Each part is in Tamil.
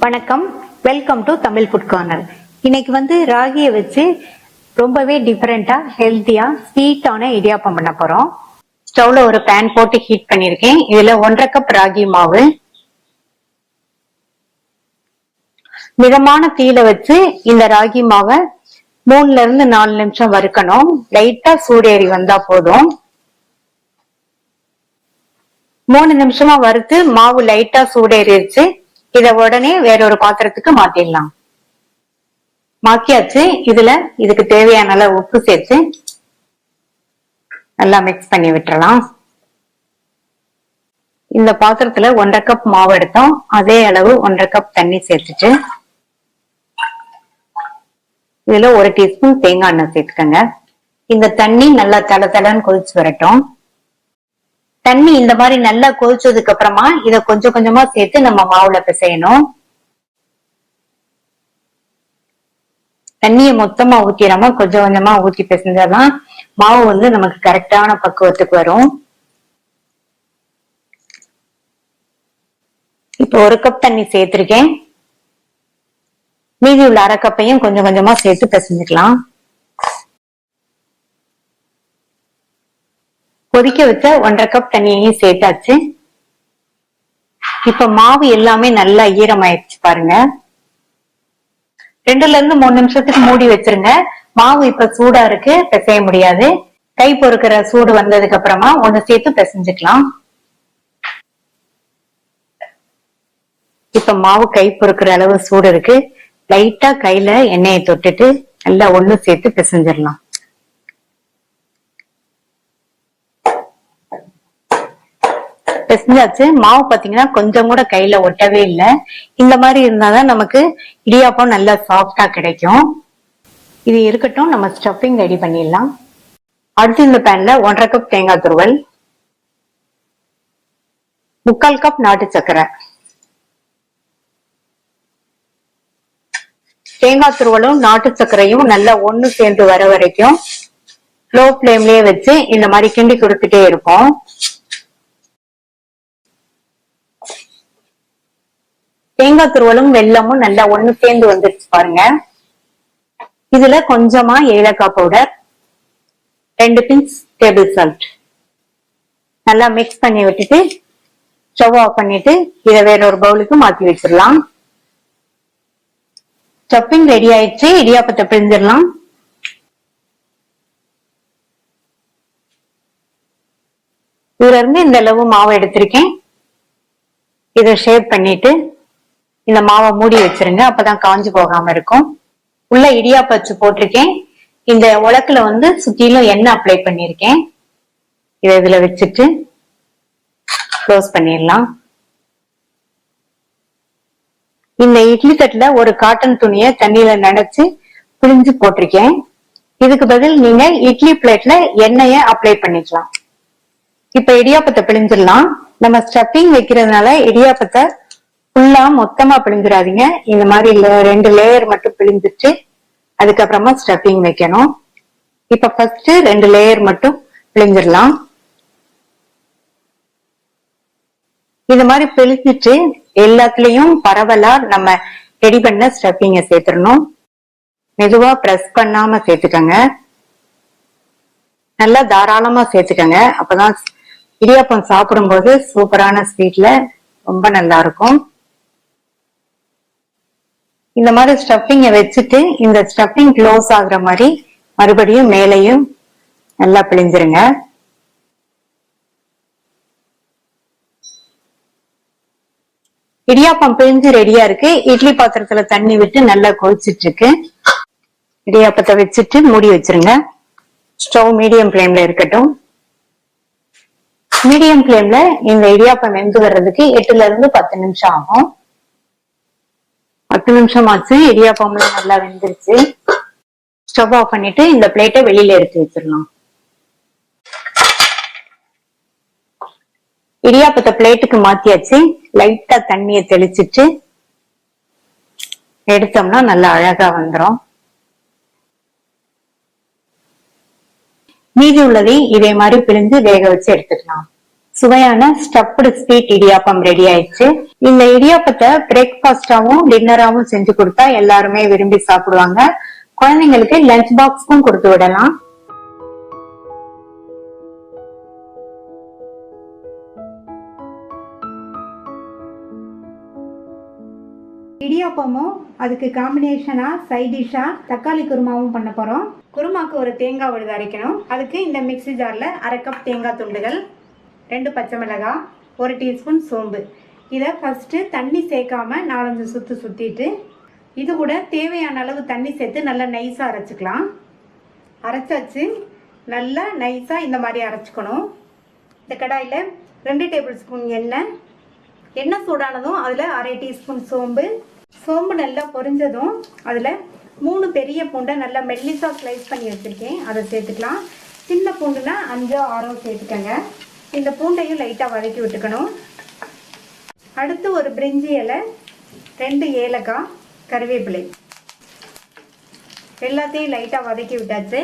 வணக்கம், welcome to Tamil food corner. இன்னைக்கு ராகியை வச்சு ரொம்பவே டிஃபரெண்டா ஹெல்த்தியா ஸ்வீட்டான இடியாப்பம் பண்ண போறோம். ஸ்டவ்ல ஒரு பேன் போட்டு ஹீட் பண்ணிருக்கேன். இதுல 1.5 கப் ராகி மாவு மிதமான தீயில வச்சு இந்த ராகி மாவை 3ல இருந்து 4 நிமிஷம் வறுக்கணும். லைட்டா சூடேறி வந்தா போதும். 3 நிமிஷமா வறுத்து மாவு லைட்டா சூடேறிடுச்சு. இத உடனே வேறொரு பாத்திரத்துக்கு மாத்திடலாம். மாத்தியாச்சு. இதுக்கு தேவையான அளவு உப்பு சேர்த்து நல்லா மிக்ஸ் பண்ணி விட்டுறலாம். இந்த பாத்திரத்துல 1.5 கப் மாவு எடுத்தோம். அதே அளவு 1.5 கப் தண்ணி சேர்த்துட்டு இதுல 1 டீஸ்பூன் தேங்காய் எண்ணெய் சேர்த்துக்கங்க. இந்த தண்ணி நல்லா தளன்னு கொதிச்சு வரட்டும். தண்ணி இந்த மாதிரி நல்லா கொதிச்சதுக்கு அப்புறமா இத கொஞ்சம் கொஞ்சமா சேர்த்து நம்ம மாவுல பிசையணும். தண்ணியை மொத்தமா ஊத்திடாம கொஞ்சம் கொஞ்சமா ஊத்தி பிசைஞ்சாதான் மாவு நமக்கு கரெக்டான பக்குவத்துக்கு வரும். இப்ப 1 கப் தண்ணி சேர்த்திருக்கேன். மீதி உள்ள 1/2 கப்பையும் கொஞ்சம் கொஞ்சமா சேர்த்து பிசைஞ்சுக்கலாம். கொதிக்க வச்ச 1.5 கப் தண்ணியையும் சேர்த்தாச்சு. இப்ப மாவு எல்லாமே நல்லா ஈரமாயிடுச்சு பாருங்க. 2ல இருந்து 3 நிமிஷத்துக்கு மூடி வச்சிருங்க. மாவு இப்ப சூடா இருக்கு, பிசைய முடியாது. கை பொறுக்கிற சூடு வந்ததுக்கு அப்புறமா ஒண்ணு சேர்த்து பிசைஞ்சுக்கலாம். இப்ப மாவு கை பொறுக்கிற அளவு சூடு இருக்கு. லைட்டா கையில எண்ணெயை தொட்டுட்டு நல்லா ஒண்ணு சேர்த்து பிசைஞ்சிடலாம். பிசைஞ்சாச்சு. மாவு பாத்தீங்கன்னா கொஞ்சம் கூட கையில ஒட்டவே இல்லை. இந்த மாதிரி இருந்தாதான் நமக்கு இடியாப்பம் நல்லா சாஃப்டா கிடைக்கும். இது இருக்கட்டும், நம்ம ஸ்டஃபிங் ரெடி பண்ணிடலாம். அடுத்து இந்த பேன்ல 1.5 கப் தேங்காய் துருவல், 3/4 கப் நாட்டு சர்க்கரை, தேங்காய் துருவலும் நாட்டு சர்க்கரையும் நல்லா ஒண்ணு சேர்ந்து வர வரைக்கும் லோ ஃபிளேம்லயே வச்சு இந்த மாதிரி கிண்டி கொடுத்துட்டே இருப்போம். தேங்காய் துருவலும் வெல்லமும் நல்லா ஒண்ணு சேர்ந்து வந்துருச்சு பாருங்க. இதுல கொஞ்சமா ஏலக்காய் பவுடர், 2 பிஞ்ச் டேபிள் சால்ட் நல்லா மிக்ஸ் பண்ணி விட்டுட்டு ஸ்டவ் ஆஃப் பண்ணிட்டு இதை வேற ஒரு பவுலுக்கு மாத்தி வச்சிடலாம். ஸ்டஃபிங் ரெடி ஆயிடுச்சு. இடியாப்பத்தை பிழிஞ்சிடலாம். இதுல இருந்து இந்த அளவு மாவு எடுத்திருக்கேன். இதை ஷேப் பண்ணிட்டு இந்த மாவை மூடி வச்சிருங்க. அப்பதான் காஞ்சு போகாம இருக்கும். உள்ள இடியாப்ப வச்சு போட்டிருக்கேன். இந்த உலக்குல சுத்திலும் எண்ணெய் அப்ளை பண்ணிருக்கேன். இதை இதுல வச்சுட்டு க்ளோஸ் பண்ணிடலாம். இந்த இட்லி தட்டுல ஒரு காட்டன் துணியை தண்ணியில நனைச்சு பிழிஞ்சு போட்டிருக்கேன். இதுக்கு பதில் நீங்க இட்லி பிளேட்ல எண்ணெய அப்ளை பண்ணிக்கலாம். இப்ப இடியாப்பத்தை பிழிஞ்சிடலாம். நம்ம ஸ்டஃபிங் வைக்கிறதுனால இடியாப்பத்தை ஃபுல்லா மொத்தமா பிழிஞ்சிடாதீங்க. இந்த மாதிரி 2 லேயர் மட்டும் பிழிஞ்சிட்டு அதுக்கப்புறமா ஸ்டஃபிங் வைக்கணும். இப்ப ஃபர்ஸ்ட் 2 லேயர் மட்டும் பிழிஞ்சிடலாம். இந்த மாதிரி பிழிஞ்சிட்டு எல்லாத்துலயும் பரவலா நம்ம ரெடி பண்ண ஸ்டஃபிங்க சேர்த்துடணும். மெதுவா பிரஸ் பண்ணாம சேர்த்துக்கங்க. நல்லா தாராளமா சேர்த்துக்கங்க. அப்பதான் இடியாப்பம் சாப்பிடும்போது சூப்பரான ஸ்வீட்ல ரொம்ப நல்லா இருக்கும். இந்த மாதிரி ஸ்டஃபிங்க வச்சுட்டு இந்த ஸ்டஃபிங் க்ளோஸ் ஆகுற மாதிரி மறுபடியும் மேலையும் நல்லா பிழிஞ்சிருங்க. இடியாப்பம் பிழிஞ்சு ரெடியா இருக்கு. இட்லி பாத்திரத்துல தண்ணி விட்டு நல்லா கொதிச்சிட்டு இருக்கு. இடியாப்பத்தை வச்சுட்டு மூடி வச்சிருங்க. ஸ்டவ் மீடியம் ஃப்ளேம்ல இருக்கட்டும். மீடியம் ஃப்ளேம்ல இந்த இடியாப்பம் வெந்து வர்றதுக்கு 8ல இருந்து 10 நிமிஷம் ஆகும். 10 நிமிஷம் ஆச்சு. இடியாப்பம்லாம் நல்லா வெந்துருச்சு. ஸ்டவ் ஆஃப் பண்ணிட்டு இந்த பிளேட்டை வெளியில எடுத்து வச்சிடலாம். இடியாப்பத்தை பிளேட்டுக்கு மாத்தியாச்சு. லைட்டா தண்ணியை தெளிச்சிட்டு எடுத்தோம்னா நல்லா அழகா வந்துடும். மீதி உள்ளதை இதே மாதிரி பிழிஞ்சு வேக வச்சு எடுத்துக்கலாம். சுவையான ஸ்டஃப்டு ஸ்வீட் இடியாப்பம் ரெடி ஆயிடுச்சு. இந்த இடியாப்பத்தை பிரேக்ஃபாஸ்டாவும் டின்னராவும் செஞ்சு கொடுத்தா எல்லாருமே விரும்பி சாப்பிடுவாங்க. குழந்தைங்களுக்கு லஞ்ச் பாக்ஸ்க்கும் கொடுத்து விடலாம். இடியாப்பமும் அதுக்கு காம்பினேஷனா சைட் டிஷ்ஷா தக்காளி குருமாவும் பண்ண போறோம். குருமாக்கு ஒரு தேங்காய் விழுது அரைக்கணும். அதுக்கு இந்த மிக்ஸி ஜார்ல 1/2 கப் தேங்காய் துண்டுகள், 2 பச்சை மிளகாய், 1 டீஸ்பூன் சோம்பு. இதை ஃபர்ஸ்ட் தண்ணி சேர்க்காம 4-5 சுத்து சுத்திட்டு இது கூட தேவையான அளவு தண்ணி சேர்த்து நல்லா நைஸா அரைச்சிக்கலாம். அரைச்சாச்சு. நல்லா நைஸா இந்த மாதிரி அரைச்சிக்கணும். இந்த கடாயில 2 டேபிள் ஸ்பூன் எண்ணெய் சூடானதும் அதில் 1/2 டீஸ்பூன் சோம்பு நல்லா பொரிஞ்சதும் அதில் 3 பெரிய பூண்டை நல்லா மெல்லிசா ஸ்லைஸ் பண்ணி வச்சுருக்கேன், அதை சேர்த்துக்கலாம். சின்ன பூண்டுனா 5-6 சேர்த்துக்கங்க. இந்த பூண்டையும் லைட்டாக வதக்கி விட்டுக்கணும். அடுத்து ஒரு பிரிஞ்சி இலை, 2 ஏலக்காய், கருவேப்பிலை எல்லாத்தையும் லைட்டாக வதக்கி விட்டாச்சு.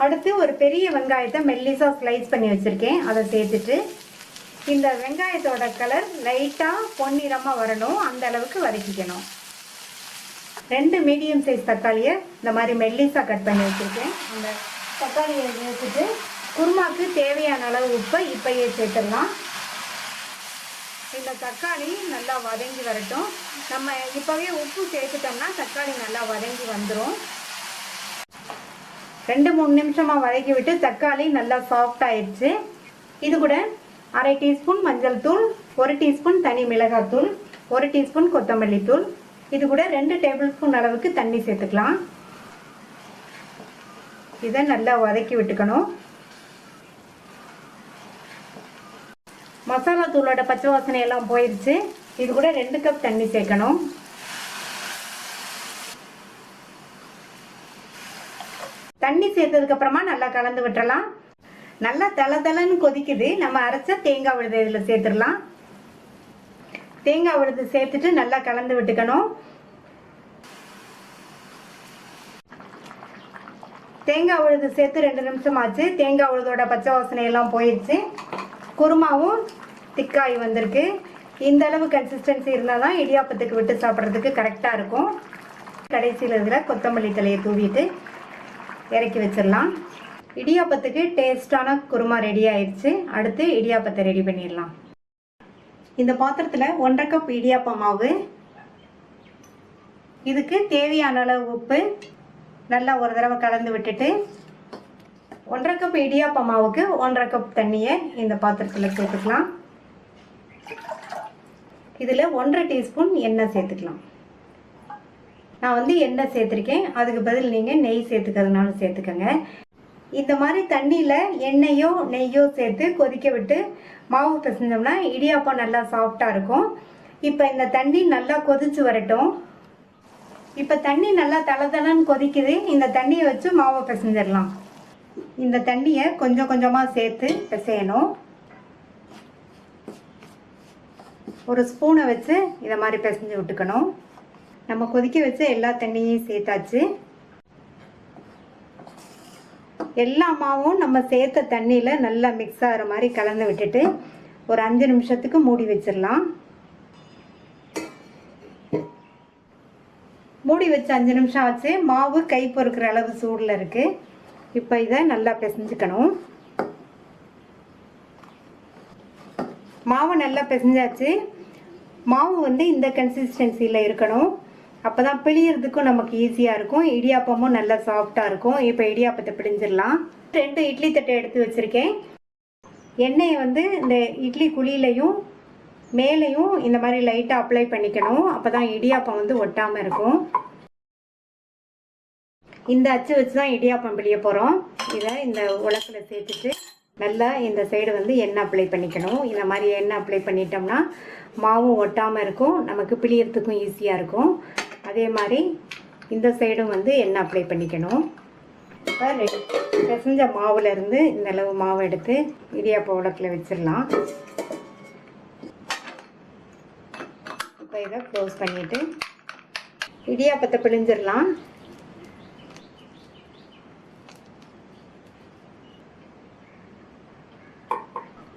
அடுத்து ஒரு பெரிய வெங்காயத்தை மெல்லிசா ஸ்லைஸ் பண்ணி வச்சுருக்கேன், அதை சேர்த்துட்டு இந்த வெங்காயத்தோட கலர் லைட்டாக பொன்னிறமாக வரணும், அந்த அளவுக்கு வதக்கிக்கணும். 2 மீடியம் சைஸ் தக்காளியை இந்த மாதிரி மெல்லிஸாக கட் பண்ணி வச்சுருக்கேன். அந்த தக்காளியை சேர்த்துட்டு குருமாக்கு தேவையான அளவு உப்பை இப்பயே சேர்த்துடலாம். இந்த தக்காளி நல்லா வதங்கி வரட்டும். நம்ம இப்போவே உப்பு சேர்த்துட்டோம்னா தக்காளி நல்லா வதங்கி வந்துடும். 2-3 நிமிஷமாக வதக்கி விட்டு தக்காளி நல்லா சாஃப்ட் ஆயிடுச்சு. இது கூட 1/2 டீஸ்பூன் மஞ்சள் தூள், 1 டீஸ்பூன் தனி மிளகாய் தூள், 1 டீஸ்பூன் கொத்தமல்லி தூள், இது கூட 2 டேபிள் ஸ்பூன் அளவுக்கு தண்ணி சேர்த்துக்கலாம். இதை நல்லா வதக்கி விட்டுக்கணும். மசாலா தூளோட பச்சை வாசனை எல்லாம் போயிடுச்சு. இது கூட 2 கப் தண்ணி சேர்க்கணும். தண்ணி சேர்த்ததுக்கு அப்புறமா நல்லா கலந்து விட்டுறலாம். நல்லா தளன்னு கொதிக்குது. நம்ம அரைச்ச தேங்காய் விழுது இதில் சேர்த்துடலாம். தேங்காய் விழுது சேர்த்துட்டு நல்லா கலந்து விட்டுக்கணும். தேங்காய் விழுது சேர்த்து 2 நிமிஷம் ஆச்சு. தேங்காய் விழுதோட பச்சை வாசனை எல்லாம் போயிடுச்சு. குருமாவும் திக்காய் வந்திருக்கு. இந்த அளவு கன்சிஸ்டன்சி இருந்தால் தான் இடியாப்பத்துக்கு விட்டு சாப்பிட்றதுக்கு கரெக்டாக இருக்கும். கடைசியில் இதில் கொத்தமல்லி தலையை தூவிட்டு இறக்கி வச்சிடலாம். இடியாப்பத்துக்கு டேஸ்டான குருமா ரெடி ஆயிடுச்சு. அடுத்து இடியாப்பத்தை ரெடி பண்ணிடலாம். இந்த பாத்திரத்தில் 1/2 கப் இடியாப்ப மாவு, இதுக்கு தேவையான அளவு உப்பு நல்லா ஒரு தடவை கலந்து விட்டுட்டு 1/2 கப் இடியாப்ப மாவுக்கு 1/2 கப் தண்ணியை இந்த பாத்திரத்தில் சேர்த்துக்கலாம். இதில் 1/2 டீஸ்பூன் எண்ணெய் சேர்த்துக்கலாம். நான் எண்ணெய் சேர்த்துருக்கேன், அதுக்கு பதில் நீங்கள் நெய் சேர்த்துக்கிறதுனாலும் சேர்த்துக்கோங்க. இந்த மாதிரி தண்ணியில் எண்ணெயோ நெய்யோ சேர்த்து கொதிக்க விட்டு மாவு பிசைஞ்சோம்னா இடியாப்பம் நல்லா சாஃப்டாக இருக்கும். இப்போ இந்த தண்ணி நல்லா கொதிச்சு வரட்டும். இப்போ தண்ணி நல்லா தளன்னு கொதிக்குது. இந்த தண்ணியை வச்சு மாவை பிசைஞ்சிடலாம். இந்த தண்ணியை கொஞ்சம் கொஞ்சமாக சேர்த்து பிசையணும். ஒரு ஸ்பூனை வச்சு இதை மாதிரி பிசைஞ்சு விட்டுக்கணும். நம்ம கொதிக்க வச்சு எல்லா தண்ணியையும் சேர்த்தாச்சு. எல்லா மாவும் நம்ம சேர்த்த தண்ணியில் நல்லா மிக்ஸ் ஆகிற மாதிரி கலந்து விட்டுட்டு ஒரு 5 நிமிஷத்துக்கு மூடி வச்சிடலாம். மூடி வச்சு 5 நிமிஷம் ஆச்சு. மாவு கை பொறுக்கிற அளவு சூடில் இருக்குது. இப்போ இதை நல்லா பிசைஞ்சுக்கணும். மாவு நல்லா பிசைஞ்சாச்சு. மாவு இந்த கன்சிஸ்டன்சியில் இருக்கணும். அப்போ தான் பிழியறதுக்கும் நமக்கு ஈஸியாக இருக்கும். இடியாப்பமும் நல்லா சாஃப்டாக இருக்கும். இப்போ இடியாப்பத்தை பிழிஞ்சிடலாம். 2 இட்லி தட்டை எடுத்து வச்சுருக்கேன். எண்ணெயை இந்த இட்லி குழியிலையும் மேலேயும் இந்த மாதிரி லைட்டாக அப்ளை பண்ணிக்கணும். அப்போ தான் இடியாப்பம் ஒட்டாமல் இருக்கும். இந்த அச்சு வச்சு தான் இடியாப்பம் பிழிய போகிறோம். இதை இந்த உலக்கில் சேர்த்துட்டு நல்லா இந்த சைடு எண்ணெய் அப்ளை பண்ணிக்கணும். இந்த மாதிரி எண்ணெய் அப்ளை பண்ணிட்டோம்னா மாவும் ஒட்டாமல் இருக்கும், நமக்கு பிழியறதுக்கும் ஈஸியாக இருக்கும். அதே மாதிரி இந்த சைடும் எண்ணெய் அப்ளை பண்ணிக்கணும். இப்போ பிசைஞ்ச மாவுலேருந்து இந்த அளவு மாவு எடுத்து இடியாப்ப உலக்கில் வச்சிடலாம். இப்போ இதை க்ளோஸ் பண்ணிவிட்டு இடியாப்பத்தை பிழிஞ்சிடலாம்.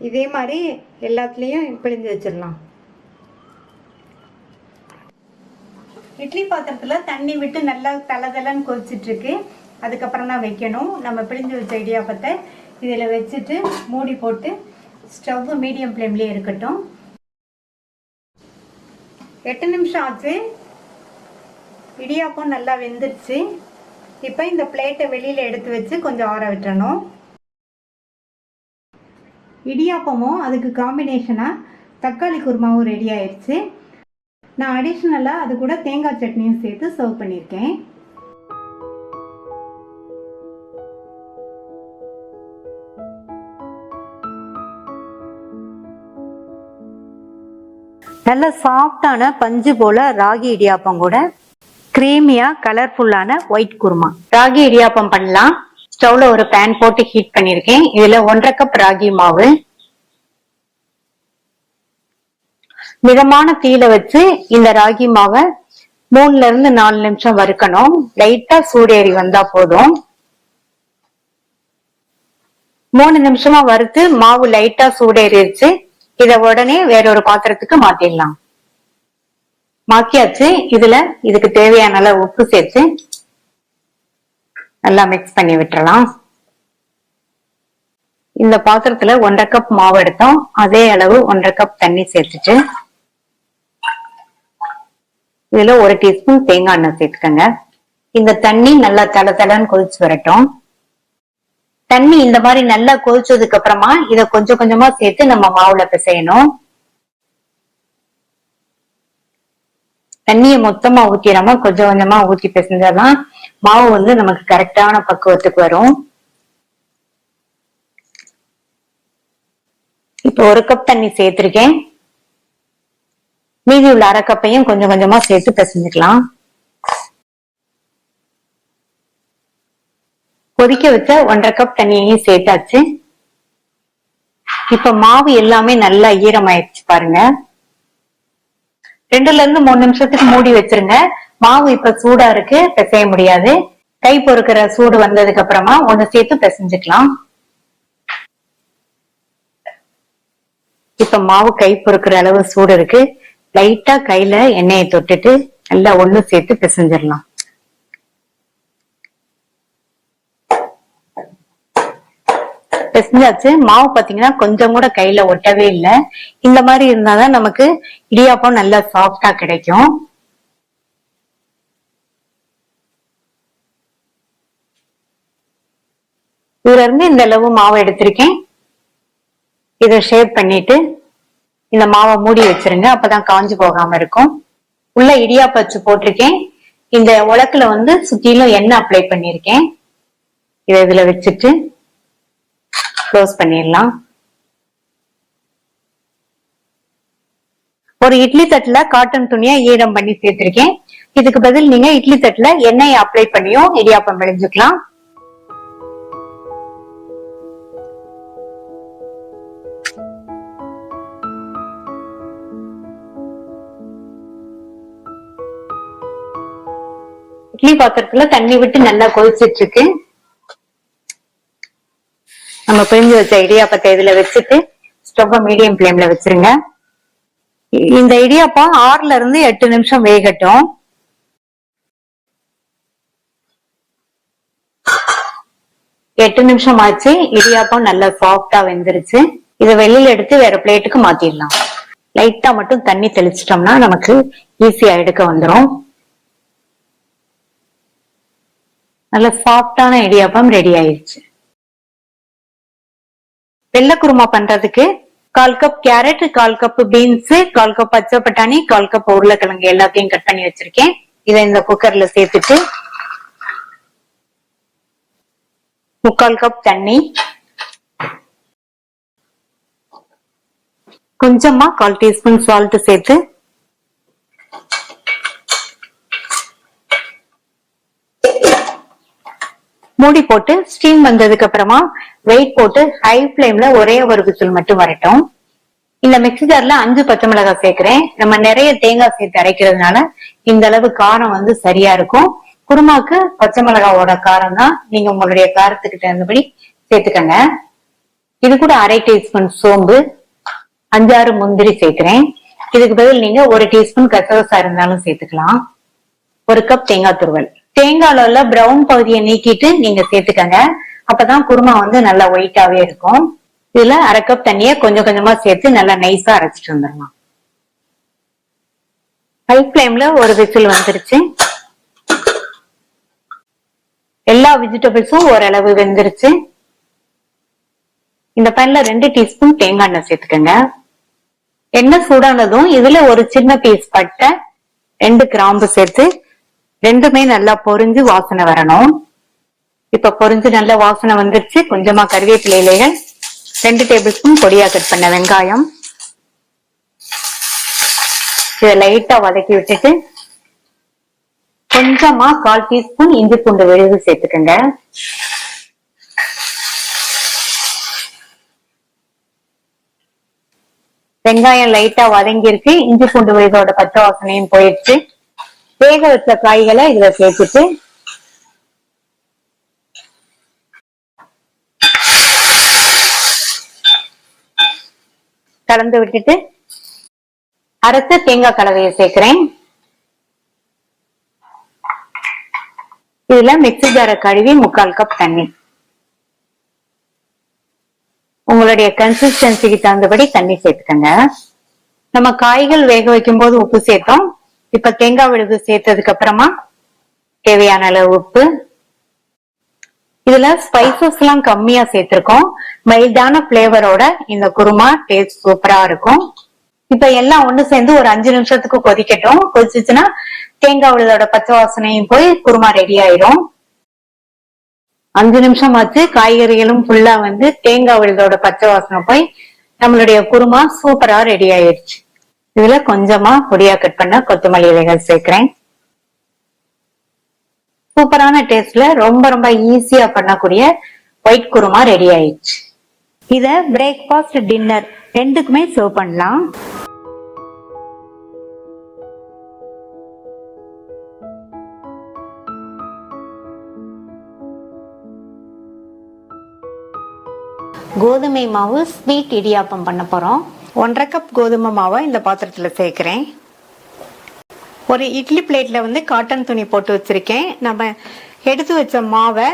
இதே மாதிரி எல்லாத்துலேயும் பிழிஞ்சு வச்சிடலாம். இட்லி பாத்திரத்தில் தண்ணி விட்டு நல்லா தளதளன்னு கொதிச்சிட்ருக்கு. அதுக்கப்புறம் தான் வைக்கணும். நம்ம பிழிஞ்சு வச்ச இடியாப்பத்தை இதில் வச்சுட்டு மூடி போட்டு ஸ்டவ் மீடியம் ஃப்ளேம்லேயே இருக்கட்டும். 8 நிமிஷம் ஆச்சு. இடியாப்பம் நல்லா வெந்துருச்சு. இப்போ இந்த பிளேட்டை வெளியில் எடுத்து வச்சு கொஞ்சம் ஆற விட்டுறணும். இடியாப்பமும் அதுக்கு காம்பினேஷனாக தக்காளி குருமாவும் ரெடி ஆயிடுச்சு. நான் அடிஷ்னலாக அது கூட தேங்காய் சட்னியும் சேர்த்து சர்வ் பண்ணியிருக்கேன். நல்ல சாஃப்டான பஞ்சு போல ராகி இடியாப்பம் கூட கிரீமியா கலர்ஃபுல்லான ஒயிட் குருமா. ராகி இடியாப்பம் பண்ணலாம். ஸ்டவ்ல ஒரு பேன் போட்டு ஹீட் பண்ணிருக்கேன். இதுல 1.5 கப் ராகி மாவு மிதமான தீயில வச்சு இந்த ராகி மாவை 3ல இருந்து 4 நிமிஷம் வறுக்கணும். லைட்டா சூடேறி வந்தா போதும். 3 நிமிஷமா வறுத்து மாவு லைட்டா சூடேறிடுச்சு. இத உடனே வேறொரு பாத்திரத்துக்கு மாத்திடலாம். மாத்தியாச்சு. இதுக்கு தேவையான அளவு உப்பு சேர்த்து நல்லா மிக்ஸ் பண்ணி விட்டுறலாம். இந்த பாத்திரத்துல 1.5 கப் மாவு எடுத்தோம். அதே அளவு 1.5 கப் தண்ணி சேர்த்துட்டு இதுல 1 டீஸ்பூன் தேங்காய் எண்ணெய் சேர்த்துக்கங்க. இந்த தண்ணி நல்லா தளன்னு கொதிச்சு வரட்டும். தண்ணி இந்த மாதிரி நல்லா கொதிச்சதுக்கு அப்புறமா இத கொஞ்சம் கொஞ்சமா சேர்த்து நம்ம மாவுல பிசையணும். தண்ணிய மொத்தமா ஊத்திடாம கொஞ்சம் கொஞ்சமா ஊத்தி பிசைஞ்சாதான் மாவு நமக்கு கரெக்டான பக்குவத்துக்கு வரும். இப்ப 1 கப் தண்ணி சேர்த்திருக்கேன். மீதி உள்ள 1/2 கப்பையும் கொஞ்சம் கொஞ்சமா சேர்த்து பிசைஞ்சுக்கலாம். கொதிக்க வச்ச 1.5 கப் தண்ணியையும் சேர்த்தாச்சு. இப்ப மாவு எல்லாமே நல்லா ஈரமாயிடுச்சு பாருங்க. 2ல இருந்து 3 நிமிஷத்துக்கு மூடி வச்சிருங்க. மாவு இப்ப சூடா இருக்கு, பிசைய முடியாது. கை பொறுக்கிற சூடு வந்ததுக்கு அப்புறமா ஒண்ணு சேர்த்து பிசைஞ்சுக்கலாம். இப்ப மாவு கை பொறுக்கிற அளவு சூடு இருக்கு. லைட்டா கையில எண்ணெயை தொட்டுட்டு நல்லா ஒண்ணு சேர்த்து பிசைஞ்சிடலாம். பிசைஞ்சாச்சு. மாவு பாத்தீங்கன்னா கொஞ்சம் கூட கையில ஒட்டவே இல்லை. இந்த மாதிரி இருந்தாதான் நமக்கு இடியாப்பம் நல்லா சாஃப்டா கிடைக்கும். இதுல இருந்து இந்த அளவு மாவு எடுத்திருக்கேன். இதை ஷேப் பண்ணிட்டு இந்த மாவை மூடி வச்சிருங்க. அப்பதான் காஞ்சு போகாம இருக்கும். உள்ள இடியாப்பம் வச்சு போட்டிருக்கேன். இந்த உலக்குல சுத்திலும் எண்ணெய் அப்ளை பண்ணிருக்கேன். இதை இதுல வச்சுட்டு க்ளோஸ் பண்ணிடலாம். ஒரு இட்லி தட்டுல காட்டன் துணியை ஈரம் பண்ணி சேர்த்திருக்கேன். இதுக்கு பதில் நீங்க இட்லி தட்டுல எண்ணெயை அப்ளை பண்ணியும் இடியாப்பம் விளைஞ்சுக்கலாம். இட்லி பாத்திரத்துல தண்ணி விட்டு நல்லா கொதிச்சிட்டு இருக்கு. நம்ம பிழிஞ்சு வச்ச இடியாப்பத்தை இதுல வச்சுட்டு ஸ்டவ் மீடியம் ஃப்ளேம்ல வச்சிருங்க. இந்த இடியாப்பம் 6ல இருந்து 8 நிமிஷம் வேகட்டும். எட்டு நிமிஷம் ஆச்சு. இடியாப்பம் நல்லா சாஃப்டா வெந்துருச்சு. இதை வெளியில எடுத்து வேற பிளேட்டுக்கு மாத்திடலாம். லைட்டா மட்டும் தண்ணி தெளிச்சிட்டோம்னா நமக்கு ஈஸியா எடுக்க வந்துடும். நல்ல சாஃப்டான இடியாப்பம் ரெடி ஆயிடுச்சு. வெள்ளை குருமா பண்றதுக்கு 1/4 cup carrot, 1/4 cup beans, 1/4 cup பச்சை பட்டாணி, 1/4 கப் உருளைக்கிழங்கு எல்லாத்தையும் கட் பண்ணி வச்சிருக்கேன். இதை இந்த குக்கர்ல சேர்த்துட்டு 3/4 கப் தண்ணி, கொஞ்சமா 1/4 டீஸ்பூன் சால்ட் சேர்த்து மூடி போட்டு ஸ்டீம் வந்ததுக்கு அப்புறமா வெயிட் போட்டு ஹை ஃப்ளேம்ல ஒரே ஒரு விசில் மட்டும் வரட்டும். இந்த மிக்ஸி ஜார்ல 5 பச்சை மிளகாய் சேர்க்கிறேன். நம்ம நிறைய தேங்காய் சேர்த்து அரைக்கிறதுனால இந்த அளவு காரம் சரியா இருக்கும். குருமாக்கு பச்சை மிளகாவோட காரம் தான். நீங்க உங்களுடைய காரத்துக்கு தகுந்தபடி சேர்த்துக்கங்க. இது கூட அரை டீஸ்பூன் சோம்பு, 5-6 முந்திரி சேர்க்கிறேன். இதுக்கு பதில் நீங்க 1 டீஸ்பூன் கசகசா இருந்தாலும் சேர்த்துக்கலாம். 1 கப் தேங்காய் துருவல். தேங்காய்ல உள்ள பிரவுன் பகுதியை நீக்கிட்டு நீங்க சேர்த்துக்கங்க. அப்பதான் குருமா வந்து நல்லா ஒயிட்டாவே இருக்கும். இதுல அரை கப் தண்ணிய கொஞ்சம் கொஞ்சமா சேர்த்து நல்லா நைஸா அரைச்சிட்டு வந்துடலாம். ஹை ஃபிளேம்ல ஒரு விசில் வந்துருச்சு. எல்லா வெஜிடபிள்ஸும் ஓரளவு வெந்துருச்சு. இந்த பேன்ல 2 டீஸ்பூன் தேங்காய் எண்ணெய் சேர்த்துக்கங்க. எண்ணெய் சூடானதும் இதுல ஒரு சின்ன பீஸ் பட்டை, 2 கிராம்பு சேர்த்து ரெண்டுமே நல்லா பொரிஞ்சு வாசனை வரணும். இப்ப பொரிஞ்சு நல்ல வாசனை வந்துருச்சு. கொஞ்சமா கறிவேப்பிலை இலைகள், 2 டேபிள் ஸ்பூன் பொடியா கட் பண்ண வெங்காயம், இதை லைட்டா வதக்கி விட்டுட்டு கொஞ்சமா 1/4 டீஸ்பூன் இஞ்சி பூண்டு விழுது சேர்த்துக்கங்க. வெங்காயம் லைட்டா வதங்கி இருக்கு. இஞ்சி பூண்டு விழுதோட பச்சை வாசனையும் போயிடுச்சு. வேக வச்ச காய்களை இதுல சேர்த்துட்டு கலந்து விட்டுட்டு அரைச்ச தேங்காய் கலவையை சேர்க்கிறேன். இதுல மிக்ஸி ஜாரை கழுவி 3/4 கப் தண்ணி, உங்களுடைய கன்சிஸ்டன்சிக்கு தகுந்தபடி தண்ணி சேர்த்துக்கங்க. நம்ம காய்கள் வேக வைக்கும் போது உப்பு சேர்த்தோம். இப்ப தேங்காய் விழுது சேர்த்ததுக்கு அப்புறமா தேவையான அளவு உப்பு. இதுல ஸ்பைசஸ் எல்லாம் கம்மியா சேர்த்திருக்கோம். மைல்டான பிளேவரோட இந்த குருமா டேஸ்ட் சூப்பரா இருக்கும். இப்ப எல்லாம் ஒண்ணு சேர்ந்து ஒரு 5 நிமிஷத்துக்கு கொதிக்கட்டும். கொதிச்சுச்சுன்னா தேங்காய் விழுதோட பச்சை வாசனையும் போய் குருமா ரெடி ஆயிடும். 5 நிமிஷம் ஆச்சு. காய்கறிகளும் ஃபுல்லா வந்து தேங்காய் விழுதோட பச்சை வாசனை போய் நம்மளுடைய குருமா சூப்பரா ரெடி ஆயிடுச்சு. இதுல கொஞ்சமா பொடியா கட் பண்ண கொத்தமல்லி இலைகள் சேர்க்கிறேன். சூப்பரான டேஸ்ட்ல ரொம்ப ரொம்ப ஈஸியா பண்ணக்கூடிய ஒயிட் குருமா ரெடி ஆயிடுச்சு. இத பிரேக்ஃபாஸ்ட், டின்னர் ரெண்டுக்குமே சர்வ் பண்ணலாம். கோதுமை மாவு ஸ்வீட் இடியாப்பம் பண்ண போறோம். 1/2 கப் கோதுமை மாவை இந்த பாத்திரத்துல சேர்க்கிறேன். ஒரு இட்லி பிளேட்ல வந்து காட்டன் துணி போட்டு வச்சிருக்கேன். நம்ம எடுத்து வச்ச மாவை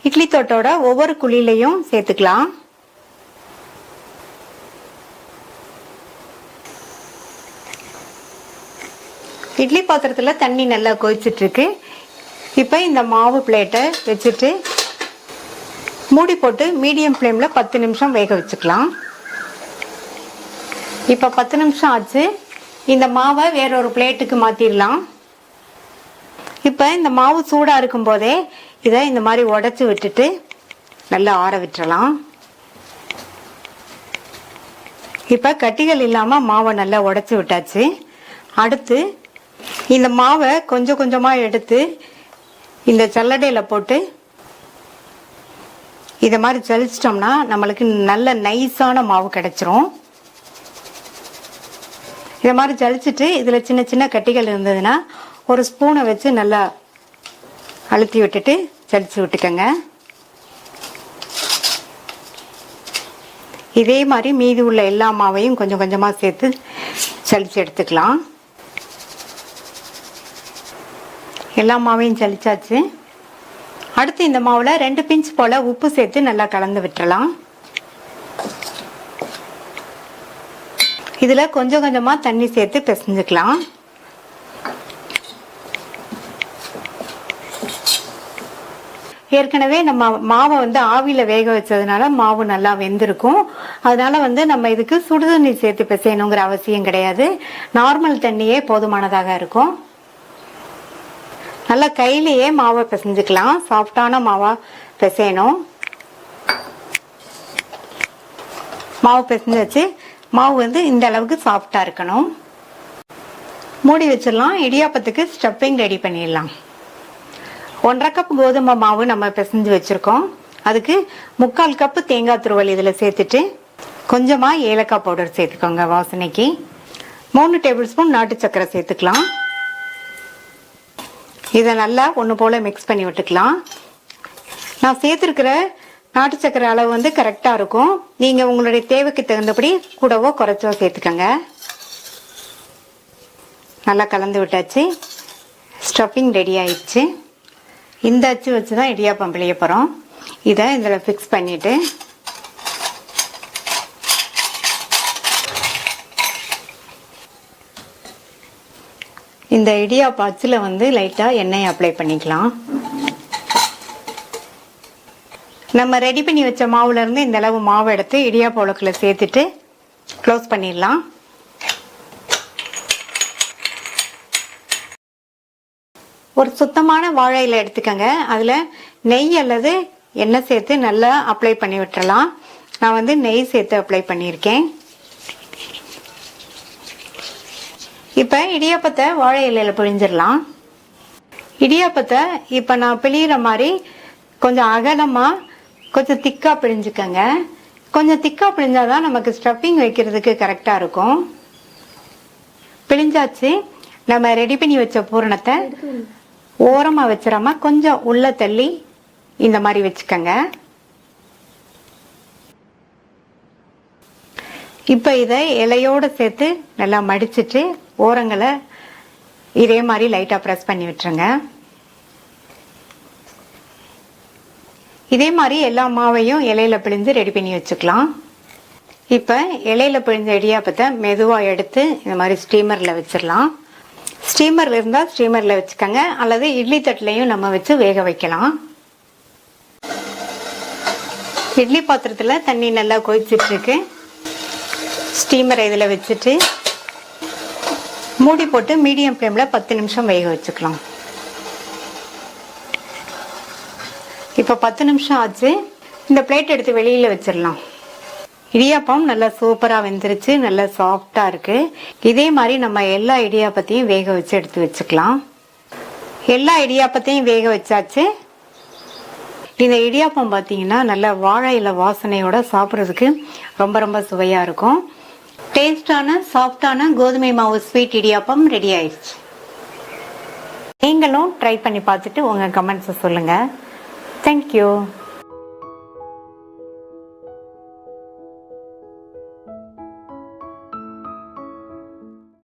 இட்லி தட்டோட ஒவ்வொரு குழிலையும் சேர்த்துக்கலாம். இட்லி பாத்திரத்துல தண்ணி நல்லா கொதிச்சிட்டு இருக்கு. இப்ப இந்த மாவு பிளேட்டை வச்சுட்டு மூடி போட்டு மீடியம் ஃப்ளேம்ல 10 நிமிஷம் வேக வச்சுக்கலாம். இப்ப 10 நிமிஷம் ஆச்சு. இந்த மாவை வேறொரு பிளேட்டுக்கு மாத்திடலாம். இப்ப இந்த மாவு சூடா இருக்கும் போதே இதை இந்த மாதிரி உடைச்சு விட்டுட்டு நல்லா ஆற விட்டுறலாம். இப்ப கட்டிகள் இல்லாம மாவை நல்லா உடைச்சு விட்டாச்சு. அடுத்து இந்த மாவை கொஞ்சம் கொஞ்சமா எடுத்து இந்த சல்லடையில போட்டு இத மாதிரி ஜலிச்சிட்டோம்னா நம்மளுக்கு நல்ல நைஸான மாவு கிடைச்சிரும். இத மாதிரி ஜலிச்சிட்டு இதுல சின்ன சின்ன கட்டிகள் இருந்ததுன்னா ஒரு ஸ்பூனை வச்சு நல்லா அழுத்தி விட்டுட்டு ஜலிச்சு விட்டுக்கங்க. இதே மாதிரி மீதி உள்ள எல்லா மாவையும் கொஞ்சம் கொஞ்சமா சேர்த்து ஜலிச்சு எடுத்துக்கலாம். எல்லா மாவையும் ஜலிச்சாச்சு. அடுத்து இந்த மாவுல 2 பிஞ்ச் போல உப்பு சேர்த்து நல்லா கலந்து விட்டுறலாம். இதுல கொஞ்சம் கொஞ்சமா தண்ணி சேர்த்து பிசைஞ்சுக்கலாம். ஏற்கனவே நம்ம மாவை வந்து ஆவியில வேக வச்சதுனால மாவு நல்லா வெந்திருக்கும். அதனால வந்து நம்ம இதுக்கு சுடுதண்ணி சேர்த்து பிசையணுங்கிற அவசியம் கிடையாது. நார்மல் தண்ணியே போதுமானதாக இருக்கும். நல்லா கையிலேயே மாவை பிசைஞ்சுக்கலாம். சாஃப்டான மாவா பிசையணும். மாவு பிசைஞ்சாச்சு. மாவு வந்து இந்த அளவுக்கு சாஃப்டா இருக்கணும். மூடி வச்சிடலாம். இடியாப்பத்துக்கு ஸ்டஃபிங் ரெடி பண்ணிடலாம். 1/2 கப் கோதுமை மாவு நம்ம பிசைஞ்சு வச்சிருக்கோம். அதுக்கு 3/4 கப் தேங்காய் துருவல் இதுல சேர்த்துட்டு கொஞ்சமா ஏலக்காய் பவுடர் சேர்த்துக்கோங்க வாசனைக்கு. 3 டேபிள் ஸ்பூன் நாட்டு சக்கரை சேர்த்துக்கலாம். இதை நல்லா ஒன்று போல மிக்ஸ் பண்ணி விட்டுக்கலாம். நான் சேர்த்துருக்கிற நாட்டு சக்கரை அளவு வந்து கரெக்டா இருக்கும். நீங்க உங்களுடைய தேவைக்கு தகுந்தபடி கூடவோ குறைச்சோ சேர்த்துக்கங்க. நல்லா கலந்து விட்டாச்சு. ஸ்டஃபிங் ரெடி ஆயிடுச்சு. இந்த அச்சு வச்சுதான் இடியாப்பம் பிழிய போறோம். இதை இதில் ஃபிக்ஸ் பண்ணிட்டு இந்த இடியாப்ப அச்சுல வந்து லைட்டா எண்ணெய் அப்ளை பண்ணிக்கலாம். நம்ம ரெடி பண்ணி வச்ச மாவுல இருந்து இந்த அளவு மாவு எடுத்து இடியாப்ப உலக்குல சேர்த்துட்டு க்ளோஸ் பண்ணிடலாம். ஒரு சுத்தமான வாழை இலை எடுத்துக்கங்க. அதுல நெய் அல்லது எண்ணெய் சேர்த்து நல்லா அப்ளை பண்ணி விட்டுறலாம். நான் வந்து நெய் சேர்த்து அப்ளை பண்ணியிருக்கேன். இப்ப இடியாப்பத்தை வாழை இலையில பிழிஞ்சிடலாம். இடியாப்பத்தை இப்ப நான் பிழிகிற மாதிரி கொஞ்சம் அகலமா கொஞ்சம் திக்கா பிழிஞ்சுக்கங்க. கொஞ்சம் திக்கா பிழிஞ்சாதான் நமக்கு ஸ்டஃபிங் வைக்கிறதுக்கு கரெக்டா இருக்கும். பிழிஞ்சாச்சு. நம்ம ரெடி பண்ணி வச்ச பூரணத்தை ஓரமா வச்சிடாம கொஞ்சம் உள்ள தள்ளி இந்த மாதிரி வச்சுக்கங்க. இப்ப இதை இலையோட சேர்த்து நல்லா மடிச்சிட்டு ஓரங்களை இதே மாதிரி லைட்டா பிரஸ் பண்ணி விட்டுருங்க. இதே மாதிரி எல்லா மாவையும் இலையில பிழிஞ்சு ரெடி பண்ணி வச்சுக்கலாம். இப்ப இலையில பிழிஞ்ச இடியாப்பத்தை மெதுவா எடுத்து இந்த மாதிரி ஸ்டீமர்ல வச்சிடலாம். ஸ்டீமர்ல இருந்தா ஸ்டீமர்ல வச்சுக்கோங்க, அல்லது இட்லி தட்டுலையும் நம்ம வச்சு வேக வைக்கலாம். இட்லி பாத்திரத்துல தண்ணி நல்லா கொதிச்சிட்டு இருக்கு. ஸ்டீமரை இதுல வச்சுட்டு மூடி போட்டு மீடியம் ஃப்ளேம்ல 10 நிமிஷம் வேக வச்சுக்கலாம். இப்ப 10 நிமிஷம் ஆச்சு. இந்த பிளேட் எடுத்து வெளியில வச்சிடலாம். இடியாப்பம் நல்லா சூப்பரா வெந்துருச்சு. நல்லா சாஃப்டா இருக்கு. இதே மாதிரி நம்ம எல்லா இடியாப்பத்தையும் வேக வச்சு எடுத்து வச்சுக்கலாம். எல்லா இடியாப்பத்தையும் வேக வச்சாச்சு. இந்த இடியாப்பம் பாத்தீங்கன்னா நல்லா வாழை இலை வாசனையோட சாப்பிட்றதுக்கு ரொம்ப ரொம்ப சுவையா இருக்கும். டேஸ்டான சாஃப்டான கோதுமை மாவு ஸ்வீட் இடியாப்பம் ரெடி ஆயிடுச்சு. நீங்களும் ட்ரை பண்ணி பார்த்துட்டு உங்க கமெண்ட்ஸை சொல்லுங்க. தேங்க்யூ.